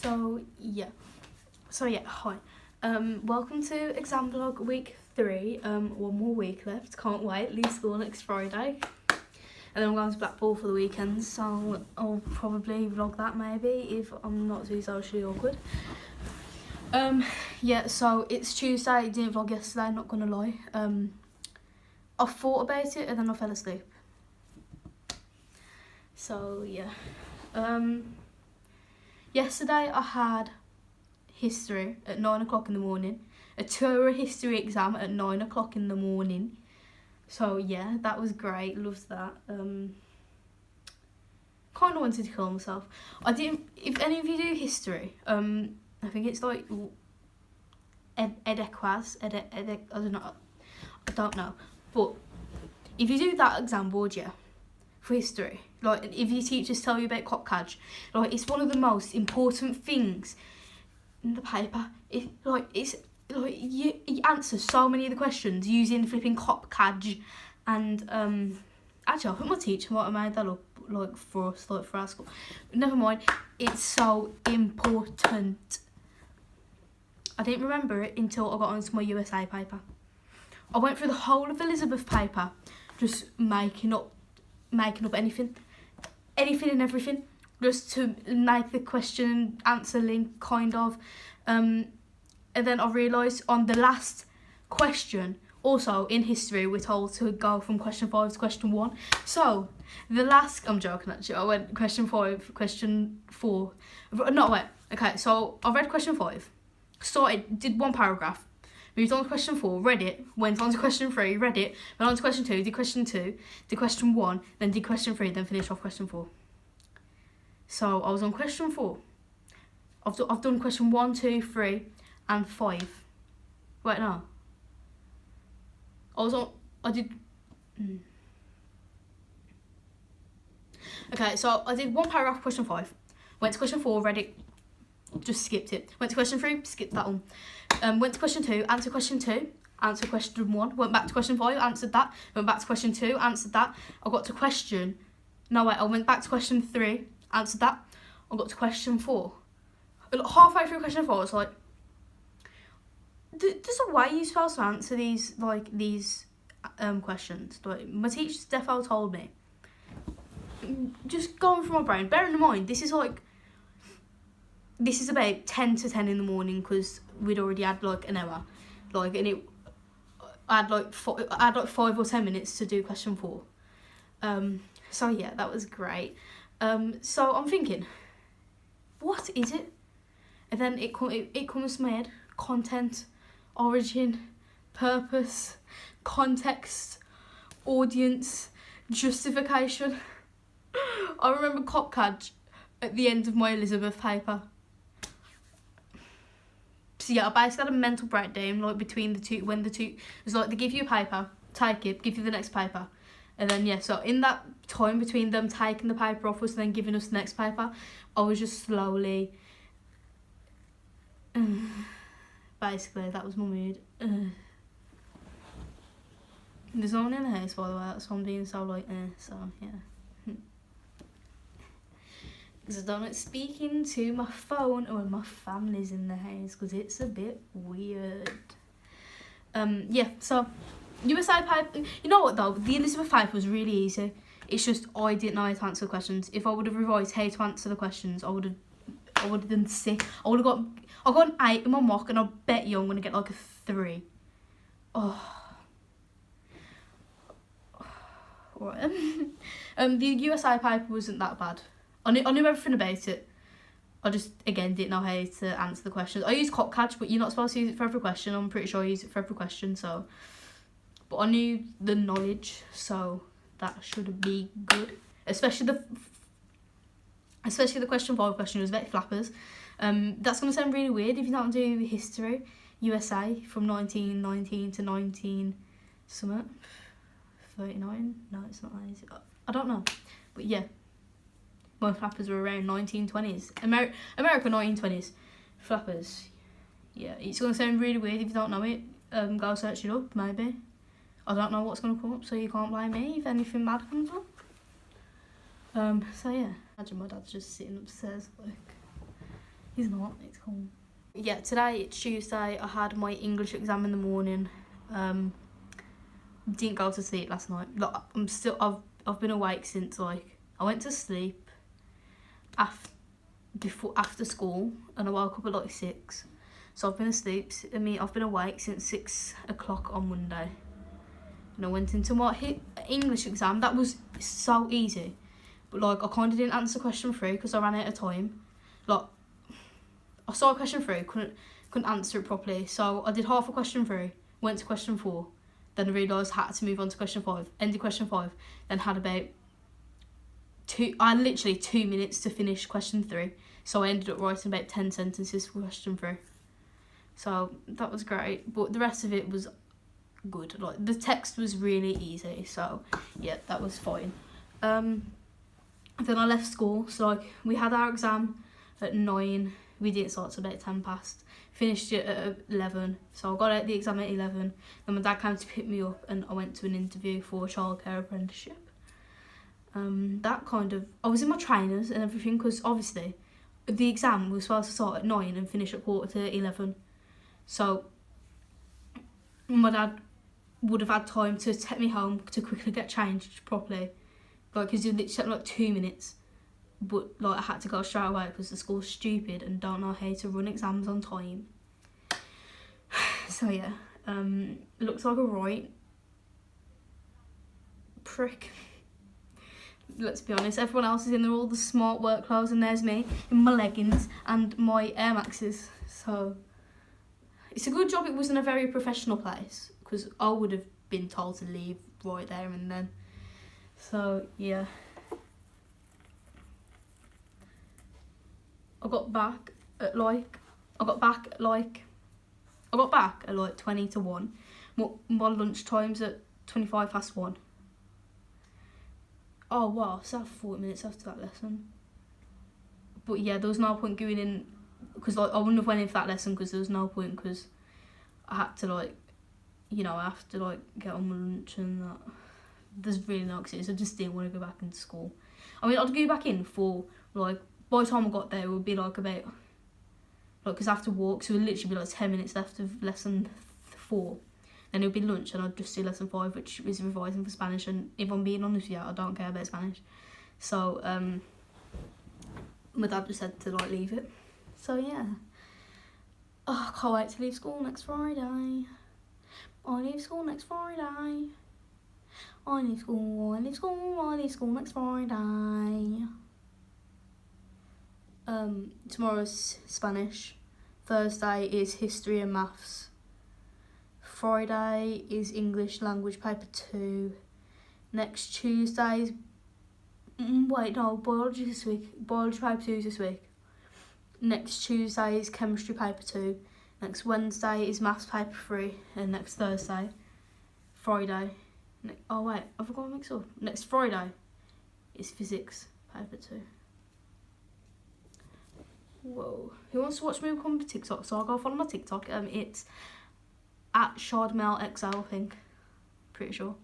Hi. Welcome to exam vlog week 3. One more week left. Can't wait. Leave school next Friday. And then I'm going to Blackpool for the weekend, so I'll probably vlog that maybe if I'm not too socially awkward. So it's Tuesday. I didn't vlog yesterday, not gonna lie. I thought about it and then I fell asleep. So yeah. Yesterday I had history at 9 o'clock in the morning. A 2-hour history exam at 9 o'clock in the morning. So yeah, that was great. Loved that. Kind of wanted to kill myself. I didn't. If any of you do history, I think it's like edequas. I don't know. But if you do that exam board, yeah, for history, like if your teachers tell you about copcatch, like it's one of the most important things in the paper. You answer so many of the questions using flipping copcatch, and actually I think my teacher might have made that up like for us, like for our school. Never mind. It's so important. I didn't remember it until I got onto my USA paper. I went through the whole of Elizabeth paper, just making up anything and everything, just to make the question and answer link kind of. And then I realised on the last question, also in history, we're told to go from question 5 to question 1. So I'm joking actually. I went question 5, question 4. No, wait. Okay, so I read question 5. Did one paragraph, moved on to question 4, read it, went on to question 3, read it, went on to question 2, did question 2, did question 1, then did question 3, then finished off question 4. So I was on question 4. I've done question 1, 2, 3, and 5. Wait, no. Okay, so I did one paragraph, question 5. Went to question 4, read it, just skipped it. Went to question 3, skipped that one. Went to question 2, answered question 2, answered question 1. Went back to question 5, answered that. Went back to question 2, answered that. I went back to question 3, answered that. I got to question 4. Halfway through question 4, it's like, there's a way you're supposed to answer these questions. Like, my teacher defo told me. Just going through my brain. Bearing in mind, this is about 10 to 10 in the morning because we'd already had like an hour. I had like 5 or 10 minutes to do question 4. So yeah, that was great. So I'm thinking, what is it? And then it comes to my head: content, origin, purpose, context, audience, justification. I remember copcatch at the end of my Elizabeth paper. So yeah, I basically had a mental breakdown like between the two, when the two, it was like they give you a paper, take it, give you the next paper. And then yeah, so in that time between them taking the paper off us and then giving us the next paper, I was just slowly, basically that was my mood. There's no one in the house, by the way, that's why I'm being so like, so yeah. Because I don't like speaking to my phone when my family's in the house, because it's a bit weird. So USA paper, you know what though, the Elizabeth paper was really easy. It's just I didn't know how to answer the questions. If I would have revised how to answer the questions, I would have done sick. I got an 8 in my mock, and I bet you I'm gonna get like a 3. Right. The USA paper wasn't that bad. I knew everything about it. I just, again, didn't know how to answer the questions. I used copcatch, but you're not supposed to use it for every question. I'm pretty sure I used it for every question, so. But I knew the knowledge, so that should be good. Especially the question 5 question was about flappers. That's going to sound really weird if you don't do history. USA from 1919 to 19 something. 39? No, it's not that easy. I don't know. But yeah. My flappers were around 1920s. America 1920s. Flappers. Yeah, it's going to sound really weird if you don't know it. Go search it up, maybe. I don't know what's going to come up, so you can't blame me if anything bad comes up. So yeah. Imagine my dad's just sitting upstairs, like, He's not, it's cool. Yeah, today it's Tuesday. I had my English exam in the morning. Didn't go to sleep last night. Like, I've been awake since, like, I went to sleep after school, and I woke up at like 6. So I've been asleep. I've been awake since 6 o'clock on Monday. And I went into my English exam. That was so easy. But, like, I kind of didn't answer question 3 because I ran out of time. Like, I saw question 3, couldn't answer it properly. So I did half of question 3, went to question 4. Then I realised I had to move on to question 5. Ended question 5. Then had about literally 2 minutes to finish question 3. So I ended up writing about 10 sentences for question 3. So that was great. But the rest of it was good. Like, the text was really easy. So yeah, that was fine. Then I left school. So, like, we had our exam at 9. We didn't start till about 10 past. Finished it at 11. So I got out the exam at 11. Then my dad came to pick me up and I went to an interview for a childcare apprenticeship. I was in my trainers and everything because obviously the exam was supposed to start at 9 and finish at 11:15. So my dad would have had time to take me home to quickly get changed properly. Like, because it literally took like 2 minutes. But, like, I had to go straight away because the school's stupid and don't know how to run exams on time. So yeah, looks like a right prick. Let's be honest, everyone else is in all the smart work clothes and there's me in my leggings and my Air Maxes. So it's a good job it wasn't a very professional place because I would have been told to leave right there and then. So yeah. I got back at like 20 to 1. My lunch time's at 25 past 1. Oh wow, so 40 minutes after that lesson. But yeah, there was no point going in because, like, I wouldn't have went in for that lesson because there was no point because I had to, like, you know, I have to, like, get on my lunch and that. There's really no excuse. I just didn't want to go back into school. I mean, I'd go back in for, like, by the time I got there, it would be like about, like, because I have to walk, so it would literally be like 10 minutes left of lesson 4. Then it would be lunch, and I'd just do lesson 5, which is revising for Spanish. And if I'm being honest with you, I don't care about Spanish. So, my dad just said to, like, leave it. So, yeah. Oh, I can't wait to leave school next Friday. I leave school next Friday. I leave school next Friday. Tomorrow's Spanish. Thursday is history and maths. Friday is English language paper 2. Next Tuesday is biology this week. Biology paper 2 is this week. Next Tuesday is chemistry paper 2. Next Wednesday is maths paper 3. And next Friday. Oh wait, I forgot to mix up. Next Friday is physics paper 2. Whoa. Who wants to watch me on TikTok? So I'll go follow my TikTok. It's at Chardmelxo, I think. Pretty sure.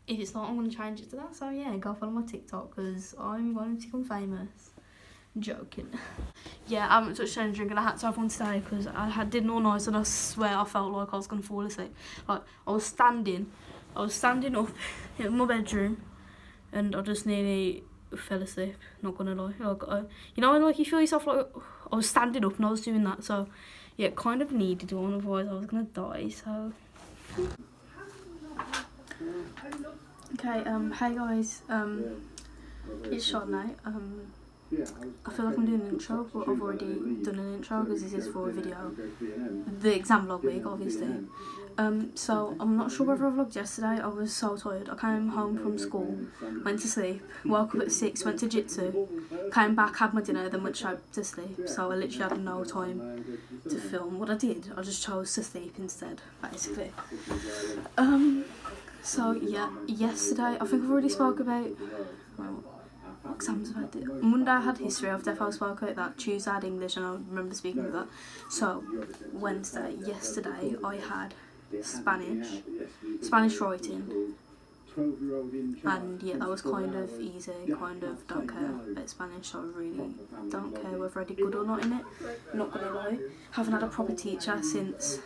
If it's not, I'm going to change it to that. So yeah, go follow my TikTok because I'm going to become famous. Joking. Yeah, I haven't touched any drink and I had to have one today because I did no noise and I swear I felt like I was going to fall asleep. Like, I was standing up in my bedroom and I just nearly fell asleep, not gonna lie. Like, you know when, like, you feel yourself, like, I was standing up and I was doing that, so yeah, kind of needed one, otherwise I was gonna die. So okay, hey guys, it's Chardmelxo. I feel like I'm doing an intro, but I've already done an intro because this is for a video, the exam vlog week, obviously. So I'm not sure whether I vlogged yesterday. I was so tired. I came home from school, went to sleep, woke up at 6, went to jitsu, came back, had my dinner, then went straight to sleep. So I literally had no time to film. What I did, I just chose to sleep instead, basically. So yeah, yesterday, I think I've already spoke about, well, what exams have I had? Monday I had history, I've definitely spoke about that. Tuesday I had English and I remember speaking of that. So Wednesday, yesterday I had Spanish writing, And yeah, that was kind of easy, kind of don't care about Spanish, so I really don't care whether I did good or not in it, not gonna lie. Haven't had a proper teacher since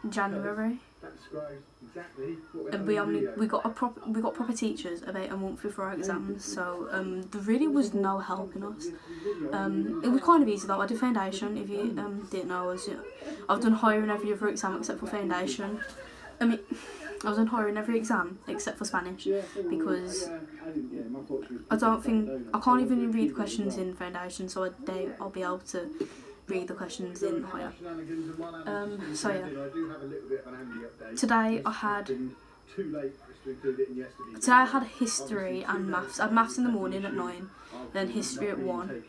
January, and we got proper teachers about a month before our exams, so there really was no helping us. It was kind of easy though. I did foundation. If you didn't know, I've done higher in every other exam except for foundation. I mean, I've done higher in every exam except for Spanish, because I can't even read the questions in foundation, so I doubt I'll be able to read the questions in higher. So yeah, today I had history and maths. I had maths in the morning at 9, then history at 1.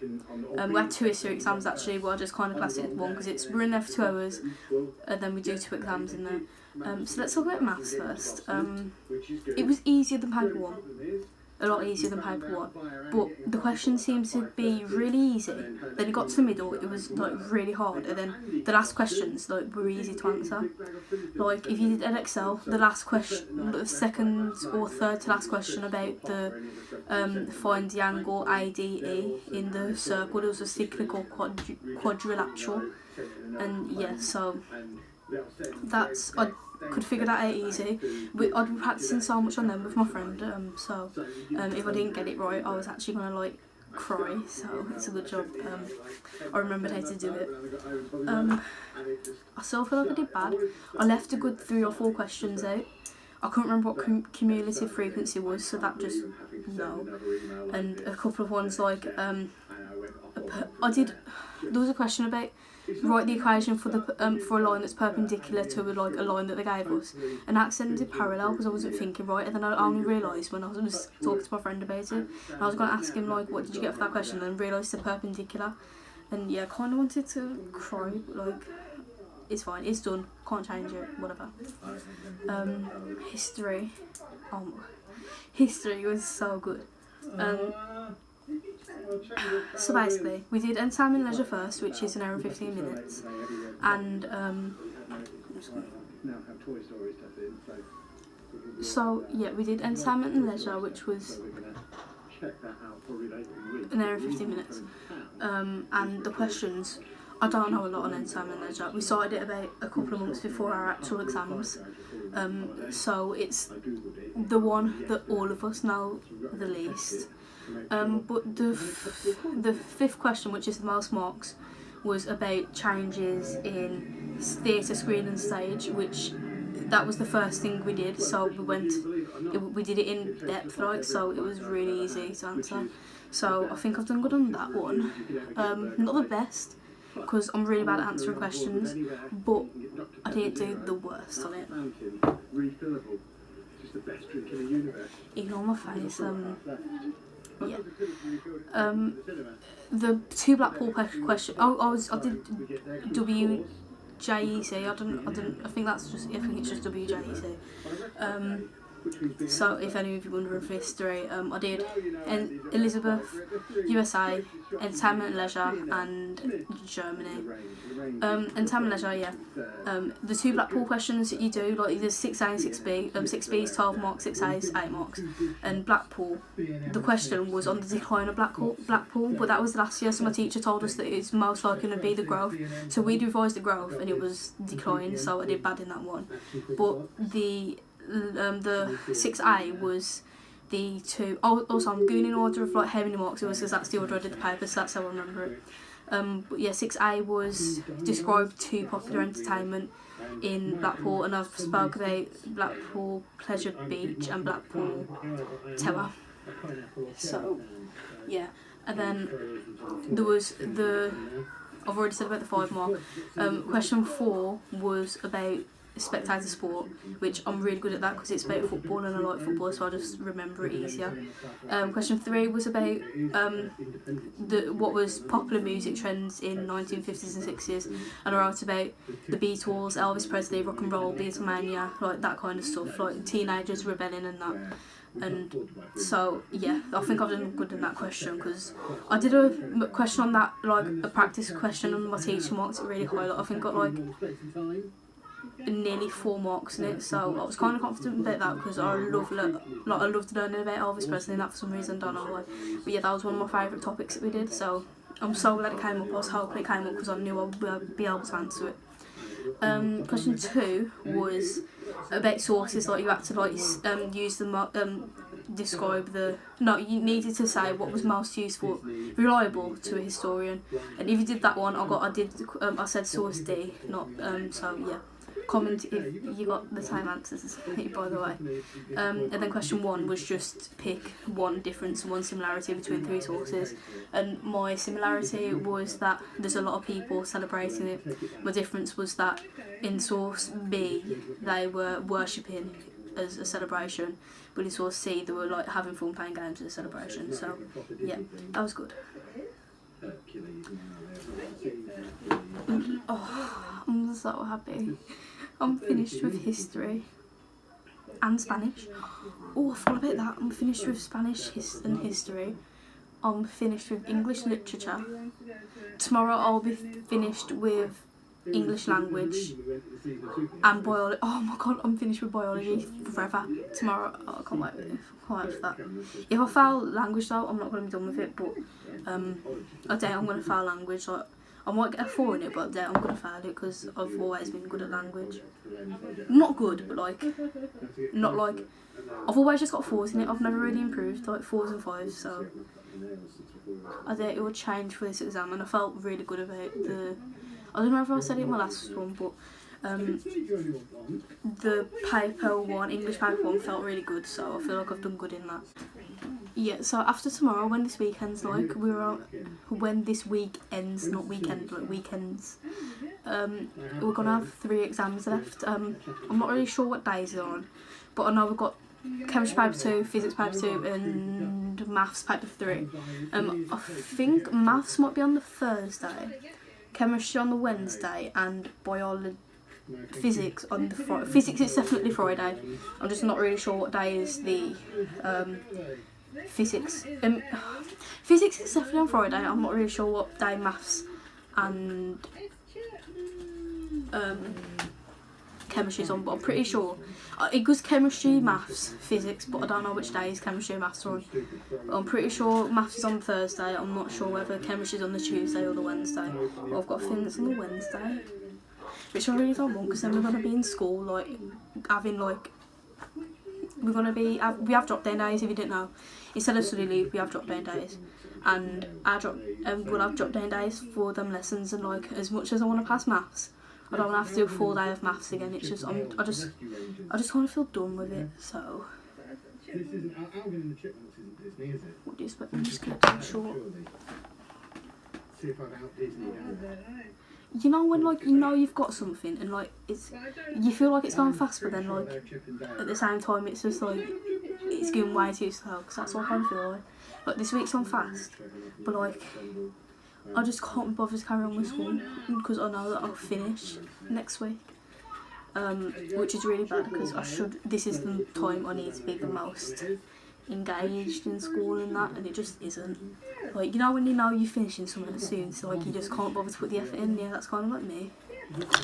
We had 2 history exams actually, but I just kind of classed it as 1 because we're in there for 2 hours, and then we do 2 exams in there. So let's talk about maths first. It was easier than paper 1. A lot easier than paper 1, but the questions seemed to be really easy. Then it got to the middle, it was like really hard, and then the last questions like were easy to answer. Like if you did Excel, the last question, the second or third to last question about the find the angle ADE in the circle, there was a cyclical quadrilateral, and yeah, so I could figure that out easy. I'd been practising so much on them with my friend, so if I didn't get it right, I was actually going to like cry, so it's a good job. I remembered how to do it. I still feel like I did bad. I left a good 3 or 4 questions out. I couldn't remember what cumulative frequency was, so that just no. And a couple of ones like there was a question about write the equation for a line that's perpendicular to like a line that they gave us, and I accidentally did parallel because I wasn't thinking right, and then I only realised when I was talking to my friend about it, and I was going to ask him like what did you get for that question, and then realised it's perpendicular, and yeah, I kind of wanted to cry, but like it's fine, it's done, can't change it, whatever. History was so good. So basically, we did entertainment and leisure first, which is an hour and 15 minutes, and so yeah, we did entertainment and leisure, which was an hour and 15 minutes, and the questions, I don't know a lot on entertainment and leisure. We started it about a couple of months before our actual exams, so it's the one that all of us know the least. But the 5th question, which is the most marks, was about changes in theatre, screen and stage, which that was the first thing we did, so we did it in depth, right, so it was really easy to answer. So I think I've done good on that one. Not the best, because I'm really bad at answering questions, but I didn't do the worst on it. Ignore my face. Yeah. The 2 Blackpool questions. I did WJEC. I think that's just. I think it's just WJEC. So if any of you wondering for history, I did Elizabeth, USA, entertainment and leisure, and Germany. Entertainment and leisure, yeah. The 2 Blackpool questions that you do, like there's 6A and 6B. 6B is 12 marks, 6A is 8 marks. And Blackpool, the question was on the decline of Blackpool, but that was last year, so my teacher told us that it's most likely going to be the growth. So we'd revised the growth and it was decline, so I did bad in that one. But the 6A was the 2. Also, I'm going in order of like how many marks it was because that's the order I did the paper, so that's how I remember it. But yeah, 6A was described 2 popular entertainment in Blackpool, and I've spoke about Blackpool Pleasure Beach and Blackpool Tower. So yeah, and then there was I've already said about the 5 mark. Question 4 was about spectator sport, which I'm really good at that because it's about football and I like football, so I just remember it easier. Question 3 was about what was popular music trends in 1950s and 60s, and I wrote about the Beatles, Elvis Presley, rock and roll, Beatlemania, like that kind of stuff, like teenagers rebelling and that. And so yeah, I think I've done good in that question because I did a question on that, like a practice question, and my teacher marked it really high. Like, I think got like nearly 4 marks in it, so I was kind of confident about that because I loved learning about Elvis Presley and that for some reason, don't know why. But yeah, that was one of my favourite topics that we did, so I'm so glad it came up. I was hoping it came up because I knew I would be able to answer it. Question 2 was about sources, like you had to like use the describe the, no, you needed to say what was most useful, reliable to a historian, and if you did that one, I said source D, not so yeah. Comment if you got the same answers as me, by the way. And then question 1 was just pick one difference, one similarity between 3 sources. And my similarity was that there's a lot of people celebrating it. My difference was that in source B, they were worshipping as a celebration, but in source C, they were like having fun playing games as a celebration. So yeah, that was good. Oh, I'm so happy. I'm finished with history and Spanish. Oh, I forgot about that. I'm finished with Spanish and history. I'm finished with English literature. Tomorrow I'll be finished with English language and biology. Oh my god, I'm finished with biology forever. Tomorrow, oh, I can't wait for that. If I fail language though, I'm not going to be done with it, but I doubt I'm going to fail language. Like, I might get a 4 in it, but I doubt I'm going to fail it because I've always been good at language. Not good, but like, not like, I've always just got 4s in it. I've never really improved, like 4s and 5s, so I doubt it will change for this exam, and I felt really good about I don't know if I said it in my last one, but the paper 1, English paper 1 felt really good, so I feel like I've done good in that. Yeah, so after tomorrow, when this weekend's like, when this week ends, not weekend, like weekends, we're going to have 3 exams left. I'm not really sure what days they're on, but I know we've got chemistry paper 2, physics paper 2 and maths paper 3. I think maths might be on the Thursday, chemistry on the Wednesday, and biology, physics on the Friday. Physics is definitely Friday. I'm just not really sure what day is the physics. Physics is definitely on Friday. I'm not really sure what day maths and chemistry is on, but I'm pretty sure it goes chemistry, maths, physics, but I don't know which days chemistry and maths are on. I'm pretty sure maths is on Thursday. I'm not sure whether chemistry is on the Tuesday or the Wednesday, but I've got a feeling it's on the Wednesday, which I really don't want, because then we're going to be in school like having like, we have drop down days. If you didn't know, instead of study leave we have drop down days, and we'll have drop down days for them lessons, and like, as much as I want to pass maths, I don't want to have to do a full day of maths again. It's just, I just kind of feel done with it, so. What do you expect me to just get too short? You know when like, you know you've got something and like, you feel like it's going fast, but then like, at the same time it's just like, it's going way too slow, because that's what I kind of feel like. Like, this week's gone fast, but like, I just can't be bothered to carry on with school, because I know that I'll finish next week, which is really bad, because this is the time I need to be the most engaged in school and that, and it just isn't. Like, you know when you know you're finishing something soon, so like you just can't bother to put the effort in. Yeah, that's kind of like me.